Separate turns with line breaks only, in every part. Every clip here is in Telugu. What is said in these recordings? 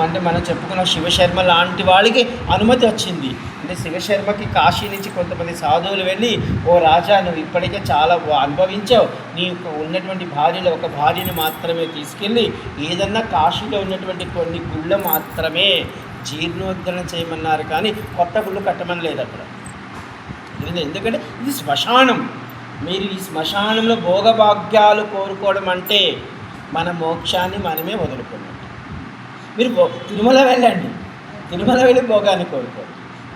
అంటే మనం చెప్పుకున్న శివశర్మ లాంటి వాళ్ళకి అనుమతి వచ్చింది. అంటే శివశర్మకి కాశీ నుంచి కొంతమంది సాధువులు వెళ్ళి, ఓ రాజా, నువ్వు ఇప్పటికే చాలా అనుభవించావు, నీకు ఉన్నటువంటి భార్యలో ఒక భార్యను మాత్రమే తీసుకెళ్ళి ఏదన్నా కాశీలో ఉన్నటువంటి కొన్ని గుళ్ళు మాత్రమే జీర్ణోద్ధరణ చేయమన్నారు, కానీ కొత్త గుళ్ళు కట్టమని లేదు అక్కడ. ఎందుకంటే ఇది శ్మశానం. మీరు ఈ శ్మశానంలో భోగభాగ్యాలు కోరుకోవడం అంటే మన మోక్షాన్ని మనమే వదులుకున్నట్టు. మీరు తిరుమల వెళ్ళండి, తిరుమల వెళ్ళి భోగాన్ని కోరుకోండి.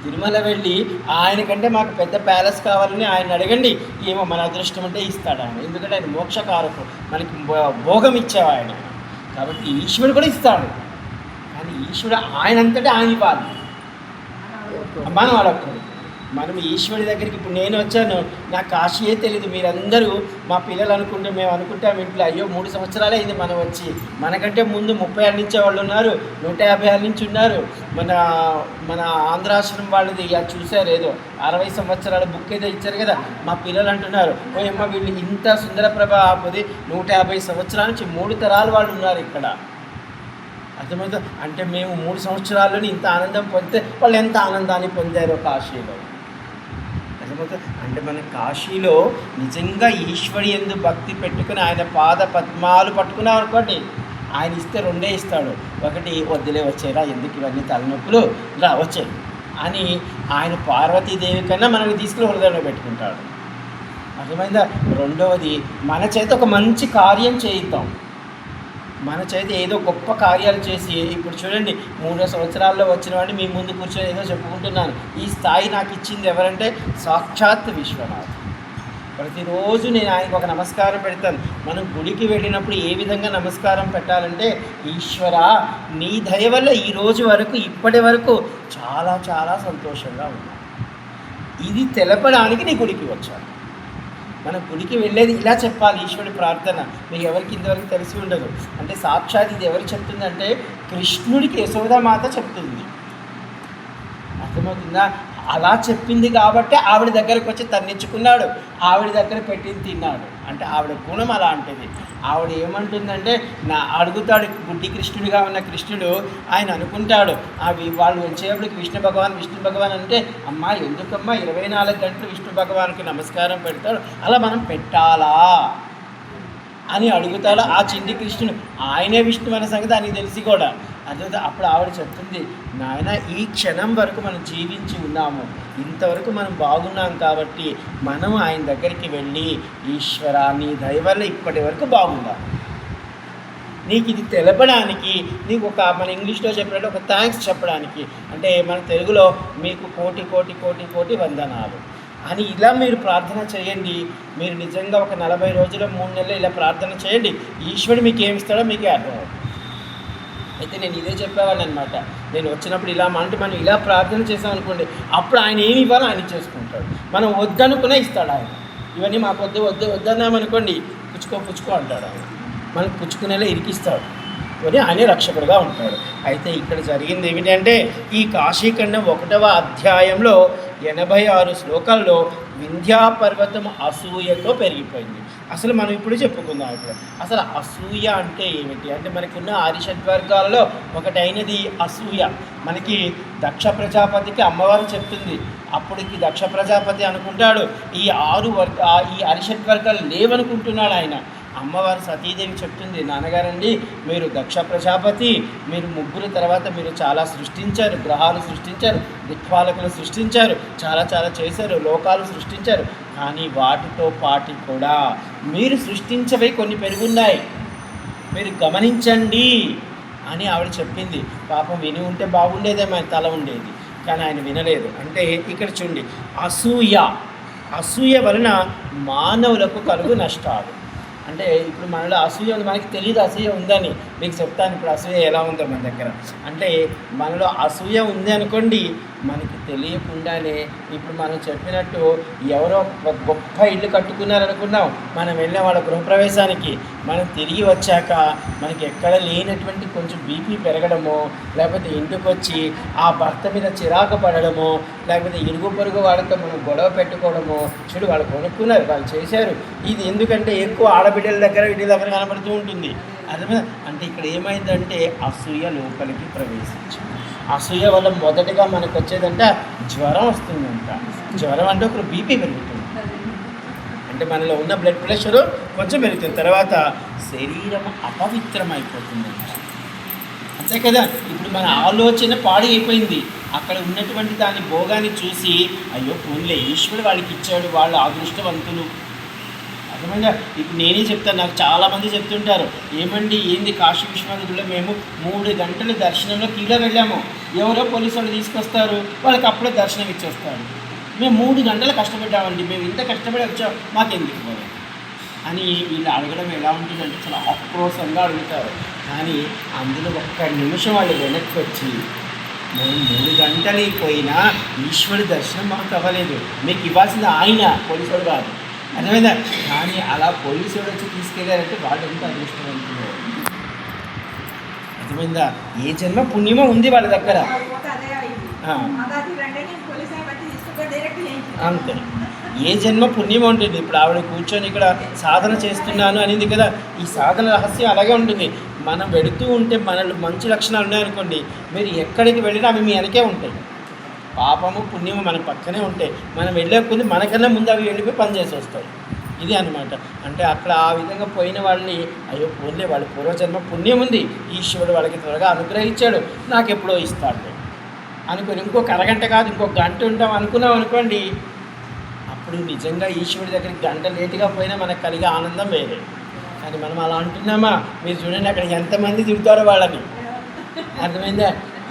తిరుమల వెళ్ళి ఆయనకంటే మాకు పెద్ద ప్యాలెస్ కావాలని ఆయన అడగండి, ఏమో మన అదృష్టం అంటే ఇస్తాడు ఆయన. ఎందుకంటే ఆయన మోక్షకారకుడు, మనకి భోగం ఇచ్చేవా ఆయన. కాబట్టి ఈశ్వరుడు కూడా ఇస్తాడు, కానీ ఈశ్వరుడు ఆయన అంతటా ఆయన ఇవ్వాలి, మనం అడగకూడదు. మనం ఈశ్వరుడి దగ్గరికి, ఇప్పుడు నేను వచ్చాను, నాకు కాశీయే తెలియదు, మీరందరూ మా పిల్లలు అనుకుంటే, మేము అనుకుంటాం ఇంట్లో, అయ్యో 3 సంవత్సరాలే అయింది మనం వచ్చి, మనకంటే ముందు 30 ఏళ్ళ నుంచి వాళ్ళు ఉన్నారు, 150 ఏళ్ళ నుంచి ఉన్నారు. మన ఆంధ్రాశ్రమం వాళ్ళది అది చూశారు, ఏదో 60 సంవత్సరాల బుక్ ఏదో ఇచ్చారు కదా, మా పిల్లలు అంటున్నారు, ఓ అమ్మ వీళ్ళు ఇంత సుందరప్రభ ఆపది 150 సంవత్సరాల నుంచి 3 తరాలు వాళ్ళు ఉన్నారు ఇక్కడ. అర్థమవుతుంది. అంటే మేము 3 సంవత్సరాల్లోనే ఇంత ఆనందం పొందితే వాళ్ళు ఎంత ఆనందాన్ని పొందారో కాశీలో. అంటే మన కాశీలో నిజంగా ఈశ్వరి యందు భక్తి పెట్టుకుని ఆయన పాద పద్మాలు పట్టుకున్నాం అనుకోండి, ఆయన ఇస్తే 2 ఇస్తాడు. ఒకటి, వద్దులే వచ్చేరా, ఎందుకు ఇవన్నీ తలనొప్పులు, రా వచ్చాయి అని ఆయన పార్వతీదేవి కన్నా మనల్ని తీసుకుని హృదయంలో పెట్టుకుంటాడు. అర్థమైందా? రెండవది, మన చేత ఒక మంచి కార్యం చేయిద్దాం. మన చేతి ఏదో గొప్ప కార్యాలు చేసి, ఇప్పుడు చూడండి 3 సంవత్సరాల్లో వచ్చిన వాడిని మీ ముందు కూర్చొని ఏదో చెప్పుకుంటున్నాను. ఈ స్థాయి నాకు ఇచ్చింది ఎవరంటే సాక్షాత్ విశ్వనాథ్. ప్రతిరోజు నేను ఆయనకు ఒక నమస్కారం పెడతాను. మనం గుడికి వెళ్ళినప్పుడు ఏ విధంగా నమస్కారం పెట్టాలంటే, ఈశ్వర నీ దయ వల్ల ఈరోజు వరకు, ఇప్పటి వరకు చాలా చాలా సంతోషంగా ఉన్నాను, ఇది తెలపడానికి నీ గుడికి వచ్చాను. మనం గుడికి వెళ్ళేది ఇలా చెప్పాలి ఈశ్వరుడి ప్రార్థన. మీకు ఎవరికి ఇంతవరకు తెలిసి ఉండదు. అంటే సాక్షాత్ ఇది ఎవరు చెప్తుందంటే కృష్ణుడికి యశోదామాత చెప్తుంది. అర్థమవుతుందా? అలా చెప్పింది కాబట్టి ఆవిడ దగ్గరకు వచ్చి తన్నించుకున్నాడు, ఆవిడ దగ్గర పెట్టింది తిన్నాడు. అంటే ఆవిడ గుణం అలాంటిది. ఆవిడ ఏమంటుందంటే, అడుగుతాడు గుడ్డి కృష్ణుడిగా ఉన్న కృష్ణుడు, ఆయన అనుకుంటాడు వాళ్ళు వచ్చేప్పుడు విష్ణు భగవాన్ అంటే, అమ్మా ఎందుకమ్మా 24 గంటలు విష్ణు భగవాన్కి నమస్కారం పెడతాడు, అలా మనం పెట్టాలా అని అడుగుతాడు ఆ చిన్ని కృష్ణుడు. ఆయనే విష్ణు అనే సంగతి ఆయనకి తెలిసి కూడా. అదే అప్పుడు ఆవిడ చెప్తుంది, నాయన ఈ క్షణం వరకు మనం జీవించి ఉన్నాము, ఇంతవరకు మనం బాగున్నాం కాబట్టి మనం ఆయన దగ్గరికి వెళ్ళి, ఈశ్వర నీ దయ వల్ల ఇప్పటి వరకు బాగుందాం, నీకు ఇది తెలపడానికి, నీకు ఒక మన ఇంగ్లీష్లో చెప్పినట్టు ఒక థ్యాంక్స్ చెప్పడానికి, అంటే మన తెలుగులో మీకు కోటి కోటి కోటి కోటి వందనాలు అని ఇలా మీరు ప్రార్థన చేయండి. మీరు నిజంగా ఒక 40 రోజులు 3 నెలలు ఇలా ప్రార్థన చేయండి, ఈశ్వరుడు మీకు ఏమిస్తాడో మీకే అర్థమవుతుంది. అయితే నేను ఇదే చెప్పేవాడిని అనమాట. నేను వచ్చినప్పుడు ఇలా అంటే మనం ఇలా ప్రార్థన చేసామనుకోండి, అప్పుడు ఆయన ఏమి ఇవ్వాలో ఆయన చేసుకుంటాడు. మనం వద్దనుకునే ఇస్తాడు ఆయన. ఇవన్నీ మాకు వద్దన్నామనుకోండి, పుచ్చుకో అంటాడు ఆయన. మనకు పుచ్చుకునేలా ఇరికిస్తాడు, అని ఆయనే రక్షకుడుగా ఉంటాడు. అయితే ఇక్కడ జరిగింది ఏమిటంటే, ఈ కాశీఖండం 1వ అధ్యాయంలో 86 శ్లోకాల్లో వింధ్యా పర్వతం అసూయతో పెరిగిపోయింది. అసలు మనం ఇప్పుడు చెప్పుకుందాం. ఇప్పుడు అసలు అసూయ అంటే ఏమిటి అంటే, మనకున్న ఆరిషడ్వర్గాలలో ఒకటైనది అసూయ. మనకి దక్ష ప్రజాపతికి అమ్మవారు చెప్తుంది. అప్పటికి దక్ష ప్రజాపతి అనుకుంటాడు ఈ అరిషడ్వర్గాలు లేవనుకుంటున్నాడు ఆయన. అమ్మవారు సతీదేవి చెప్తుంది, నాన్నగారండి మీరు దక్ష ప్రజాపతి, మీరు 3 తర్వాత మీరు చాలా సృష్టించారు, గ్రహాలు సృష్టించారు, దిక్పాలకులు సృష్టించారు, చాలా చాలా చేశారు, లోకాలు సృష్టించారు, కానీ వాటితో పాటు కూడా మీరు సృష్టించవే కొన్ని పెరుగున్నాయి, మీరు గమనించండి అని ఆవిడ చెప్పింది. పాపం విని ఉంటే బాగుండేదేమో, ఆయన తల ఉండేది, కానీ ఆయన వినలేదు. అంటే ఇక్కడ చూడండి, అసూయ వలన మానవులకు కలుగు నష్టాలు. అంటే ఇప్పుడు మనలో అసూయ ఉంది, మనకి తెలియదు అసూయ ఉందని. మీకు చెప్తాను ఇప్పుడు అసూయ ఎలా ఉందో మన దగ్గర. అంటే మనలో అసూయ ఉంది అనుకోండి, మనకి తెలియకుండానే ఇప్పుడు మనం చెప్పినట్టు ఎవరో గొప్ప ఇల్లు కట్టుకున్నారనుకున్నాం, మనం వెళ్ళిన వాళ్ళ గృహప్రవేశానికి, మనం తిరిగి వచ్చాక మనకి ఎక్కడ లేనటువంటి కొంచెం బీపీ పెరగడమో, లేకపోతే ఇంటికి వచ్చి ఆ భర్త మీద చిరాకు పడడమో, లేకపోతే ఇరుగు పొరుగు వాళ్ళతో మనం గొడవ పెట్టుకోవడమో, చూడు వాళ్ళు కొనుక్కున్నారు, వాళ్ళు చేశారు, ఇది ఎందుకంటే ఎక్కువ ఆడబిడ్డల దగ్గర వీటి దగ్గర కనబడుతూ ఉంటుంది. అర్థమైందా? అంటే ఇక్కడ ఏమైందంటే అసూయ లోపలికి ప్రవేశించింది. అసూయ వల్ల మొదటగా మనకు వచ్చేదంటే జ్వరం వస్తుందంట. జ్వరం అంటే ఒక బీపీ పెరుగుతుంది, అంటే మనలో ఉన్న బ్లడ్ ప్రెషరు కొంచెం పెరుగుతుంది. తర్వాత శరీరం అపవిత్రమైపోతుందంట. అంతే కదా, ఇప్పుడు మన ఆలోచన పాడి అయిపోయింది. అక్కడ ఉన్నటువంటి దాని భోగాన్ని చూసి అయ్యో పోన్లే ఈశ్వరుడు వాళ్ళకి ఇచ్చాడు, వాళ్ళు అదృష్టవంతులు. అర్థమైందా? ఇప్పుడు నేనే చెప్తాను, నాకు చాలామంది చెప్తుంటారు, ఏమండి ఏంది కాశీ విశ్వనాథుడిలో మేము 3 గంటలు దర్శనంలో కీలో వెళ్ళాము, ఎవరో పోలీసు వాళ్ళు తీసుకొస్తారు, వాళ్ళకి అప్పుడే దర్శనం ఇచ్చేస్తారు. మేము 3 గంటలు కష్టపడ్డామండి, మేము ఇంత కష్టపడి వచ్చాం, మాకెందుకు పోవాలి అని వీళ్ళు అడగడం ఎలా ఉంటుందంటే చాలా ఆక్రోశంగా అడుగుతారు. కానీ అందులో ఒక్క నిమిషం వాళ్ళు వెనక్కి వచ్చి మేము 3 గంటలు పోయినా ఈశ్వరుడి దర్శనం మాకు అవ్వలేదు, మీకు ఇవ్వాల్సింది ఆయన, పోలీసుడు కాదు. అర్థమైందా? కానీ అలా పోలీసుడు వచ్చి తీసుకెళ్ళారంటే వాళ్ళు ఎంత అదృష్టవంతులు. అర్థమైందా? ఏ జన్మ పుణ్యమో ఉంది వాళ్ళ దగ్గర. అంతే, ఏ జన్మ పుణ్యం ఉంటుంది. ఇప్పుడు ఆవిడ కూర్చొని ఇక్కడ సాధన చేస్తున్నాను అనింది కదా, ఈ సాధన రహస్యం అలాగే ఉంటుంది. మనం వెళుతూ ఉంటే మనలో మంచి లక్షణాలు ఉన్నాయనుకోండి, మీరు ఎక్కడికి వెళ్ళినా అవి మీ వెనకే ఉంటాయి. పాపము పుణ్యము మన పక్కనే ఉంటాయి, మనం వెళ్ళే కొద్ది మనకన్నా ముందు అవి వెళ్ళిపోయి పనిచేసి వస్తాయి. ఇది అనమాట. అంటే అక్కడ ఆ విధంగా పోయిన వాళ్ళని అయ్యో పోన్లే, వాళ్ళ పూర్వజన్మ పుణ్యం ఉంది, ఈశ్వరుడు వాళ్ళకి త్వరగా అనుగ్రహించాడు, నాకు ఎప్పుడో ఇస్తాడు అనుకుని ఇంకొక అరగంట కాదు ఇంకొక గంట ఉంటాం అనుకున్నాం అనుకోండి, అప్పుడు నిజంగా ఈశ్వరుడి దగ్గరికి గంట లేటుగా పోయినా మనకు కలిగే ఆనందం వేరే. కానీ మనం అలా అంటున్నామా? మీరు చూడండి అక్కడ ఎంతమంది తిరుగుతారో వాళ్ళని. అర్థమైందా?